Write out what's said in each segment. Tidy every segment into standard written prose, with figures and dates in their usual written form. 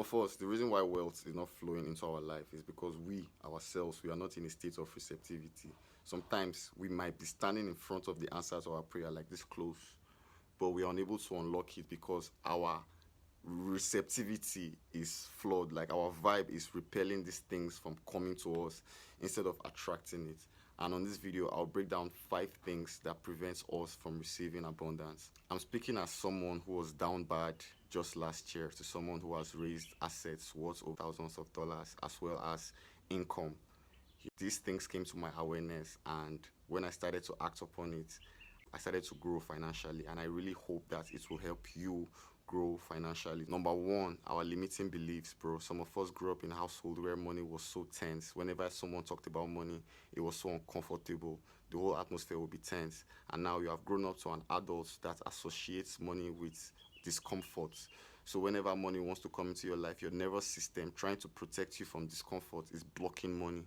of us, the reason why wealth is not flowing into our life is because we ourselves, we are not in a state of receptivity. Sometimes we might be standing in front of the answer to our prayer like this close, but we are unable to unlock it because our receptivity is flawed. Like our vibe is repelling these things from coming to us instead of attracting it. And on this video, I'll break down 5 things that prevents us from receiving abundance. I'm speaking as someone who was down bad just last year to someone who has raised assets worth of thousands of dollars as well as income. These things came to my awareness, and when I started to act upon it, I started to grow financially, and I really hope that it will help you grow financially. Number one, our limiting beliefs, bro. Some of us grew up in a household where money was so tense. Whenever someone talked about money, it was so uncomfortable. The whole atmosphere would be tense. And now you have grown up to an adult that associates money with discomfort. So whenever money wants to come into your life, your nervous system trying to protect you from discomfort is blocking money.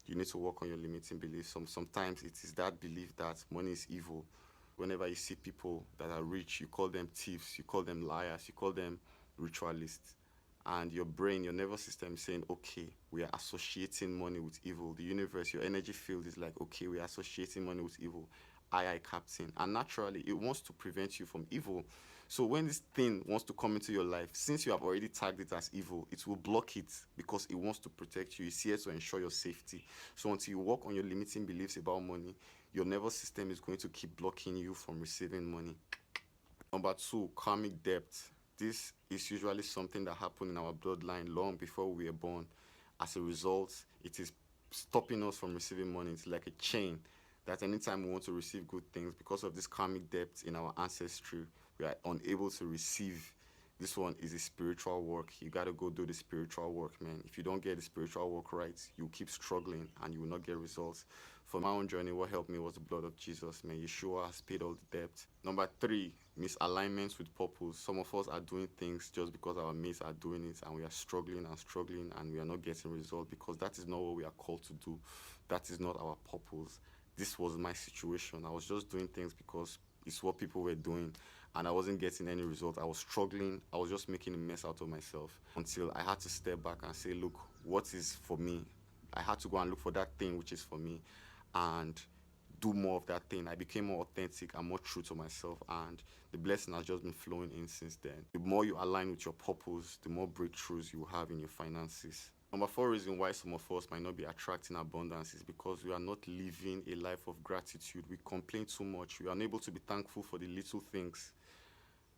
You need to work on your limiting beliefs. Sometimes it is that belief that money is evil. Whenever you see people that are rich, you call them thieves, you call them liars, you call them ritualists. And your brain, your nervous system is saying, okay, we are associating money with evil. The universe, your energy field is like, okay, we are associating money with evil. I captain. And naturally, it wants to prevent you from evil. So when this thing wants to come into your life, since you have already tagged it as evil, it will block it because it wants to protect you. It's here to ensure your safety. So until you work on your limiting beliefs about money, your nervous system is going to keep blocking you from receiving money. Number 2, karmic debt. This is usually something that happened in our bloodline long before we were born. As a result, it is stopping us from receiving money. It's like a chain that anytime we want to receive good things, because of this karmic debt in our ancestry, we are unable to receive. This one is a spiritual work. You got to go do the spiritual work, man. If you don't get the spiritual work right, you keep struggling and you will not get results. For my own journey, what helped me was the blood of Jesus, man. Yeshua has paid all the debt. Number 3, misalignments with purpose. Some of us are doing things just because our mates are doing it, and we are struggling and we are not getting results because that is not what we are called to do. That is not our purpose. This was my situation. I was just doing things because it's what people were doing, and I wasn't getting any result. I was struggling. I was just making a mess out of myself until I had to step back and say, look, what is for me? I had to go and look for that thing which is for me and do more of that thing. I became more authentic and more true to myself, and the blessing has just been flowing in since then. The more you align with your purpose, the more breakthroughs you have in your finances. Number 4 reason why some of us might not be attracting abundance is because we are not living a life of gratitude. We complain too much. We are unable to be thankful for the little things.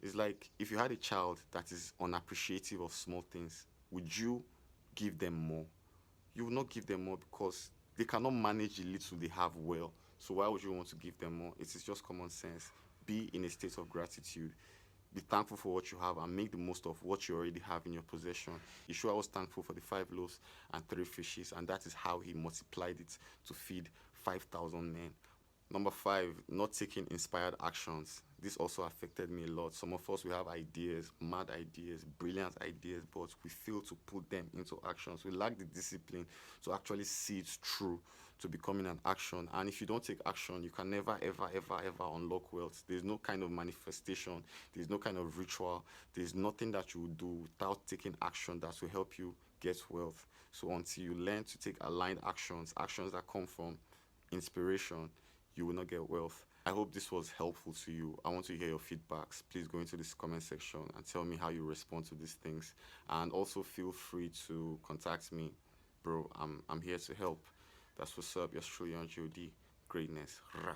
It's like if you had a child that is unappreciative of small things, would you give them more? You will not give them more because they cannot manage the little they have well. So why would you want to give them more? It is just common sense. Be in a state of gratitude. Be thankful for what you have and make the most of what you already have in your possession. Yeshua was thankful for the 5 loaves and 3 fishes, and that is how he multiplied it to feed 5,000 men. Number 5, not taking inspired actions. This also affected me a lot. Some of us, we have ideas, mad ideas, brilliant ideas, but we fail to put them into actions. We lack the discipline to actually see it through to becoming an action. And if you don't take action, you can never, ever, ever, ever unlock wealth. There's no kind of manifestation. There's no kind of ritual. There's nothing that you will do without taking action that will help you get wealth. So until you learn to take aligned actions, actions that come from inspiration, you will not get wealth. I hope this was helpful to you. I want to hear your feedbacks. Please go into this comment section and tell me how you respond to these things. And also feel free to contact me, bro. I'm here to help. That's what's up. You're truly on GOD. Greatness. Rah.